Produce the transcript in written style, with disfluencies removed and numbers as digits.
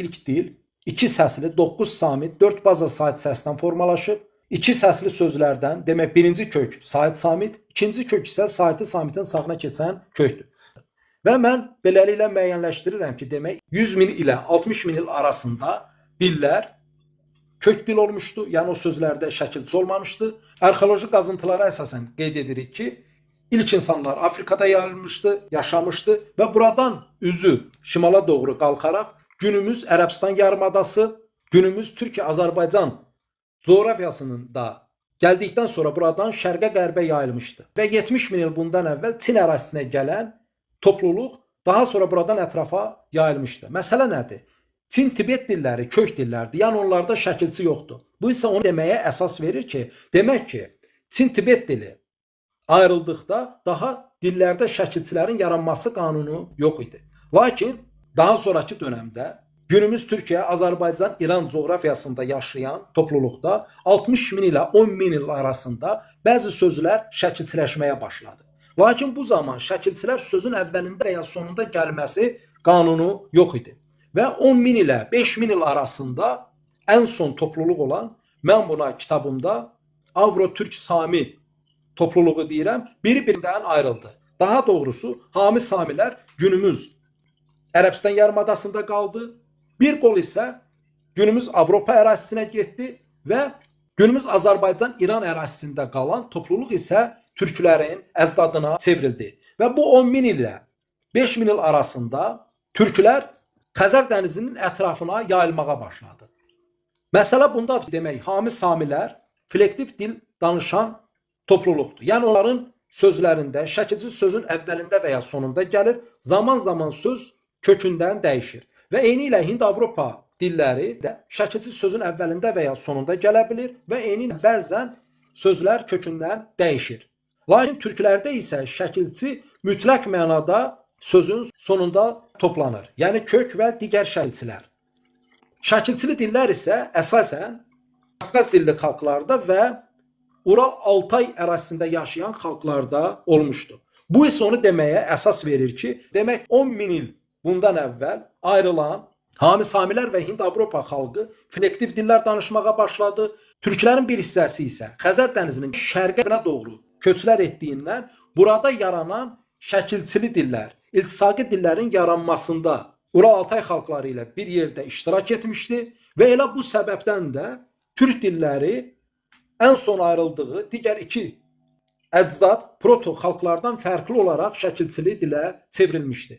ilk dil 2 səsli 9 samit 4 baza sait səsdən formalaşıb. 2 səsli sözlərdən, demək birinci kök sait samit, ikinci kök isə saiti samitin sağına keçən kökdür. Və mən beləliklə müəyyənləşdirirəm ki, demək 100 min ilə 60 min il arasında dillər kök dil olmuşdu, yəni o sözlərdə şəkilçi olmamışdı. Arxeoloji qazıntılara əsasən qeyd edirik ki, ilk insanlar Afrikada yayılmışdı, yaşamışdı və buradan üzü şimala doğru qalxaraq günümüz Ərəbistan yarımadası, günümüz Türkiyə-Azərbaycan coğrafiyasının da gəldikdən sonra buradan şərqə qərbə yayılmışdı. Və 70 min il bundan əvvəl Çin ərazisinə gələn topluluq daha sonra buradan ətrafa yayılmışdı. Məsələ nədir? Çin-Tibet dilləri kök dillərdir, yəni onlarda şəkilçi yoxdur. Bu isə onu deməyə əsas verir ki, demək ki, Çin-Tibet dili ayrıldıqda daha dillərdə şəkilçilərin yaranması qanunu yox idi. Lakin daha sonraki dönəmdə günümüz Türkiyə, Azərbaycan, İran coğrafiyasında yaşayan topluluqda 60 min ilə 10 min il arasında bəzi sözlər şəkilçiləşməyə başladı. Lakin bu zaman şəkilçilər sözün əvvəlində və ya sonunda gəlməsi qanunu yox idi. Və 10 min ilə 5 min il arasında ən son topluluq olan, mən buna kitabımda Avro-Türk Sami topluluğu deyirəm, biri-birindən ayrıldı. Daha doğrusu Hami Samilər günümüz Ərəbistan yarımadasında qaldı. Bir qol isə günümüz Avropa ərazisinə getdi və günümüz Azərbaycan-İran ərazisində qalan topluluq isə türklərin əzdadına çevrildi. Və bu 10 min ilə 5 min il arasında türklər Xəzər dənizinin ətrafına yayılmağa başladı. Məsələ bundadır, demək, Hami Samilər flektiv dil danışan topluluqdur. Yəni onların sözlərində şəkilçi sözün əvvəlində və ya sonunda gəlir, zaman-zaman söz kökündən dəyişir. Və eyni ilə Hind-Avropa dilləri də şəkilçi sözün əvvəlində və ya sonunda gələ bilir və eyni ilə bəzən sözlər kökündən dəyişir. Lakin türklərdə isə şəkilçi mütləq mənada sözün sonunda toplanır. Yəni kök və digər şəkilçilər. Şəkilçili dillər isə əsasən Qafqaz dilli xalqlarda və Ural-Altay ərazisində yaşayan xalqlarda olmuşdur. Bu isə onu deməyə əsas verir ki, demək 10 min il bundan əvvəl ayrılan Hami Samilər və Hind-Avropa xalqı flektiv dillər danışmağa başladı. Türklərin bir hissəsi isə Xəzər dənizinin şərqinə doğru köçlər etdiyindən burada yaranan şəkilçili dillər, iltisaqi dillərin yaranmasında Ural-Altay xalqları ilə bir yerdə iştirak etmişdi və elə bu səbəbdən də türk dilləri ən son ayrıldığı digər iki əcdad proto xalqlardan fərqli olaraq şəkilçili dilə çevrilmişdi.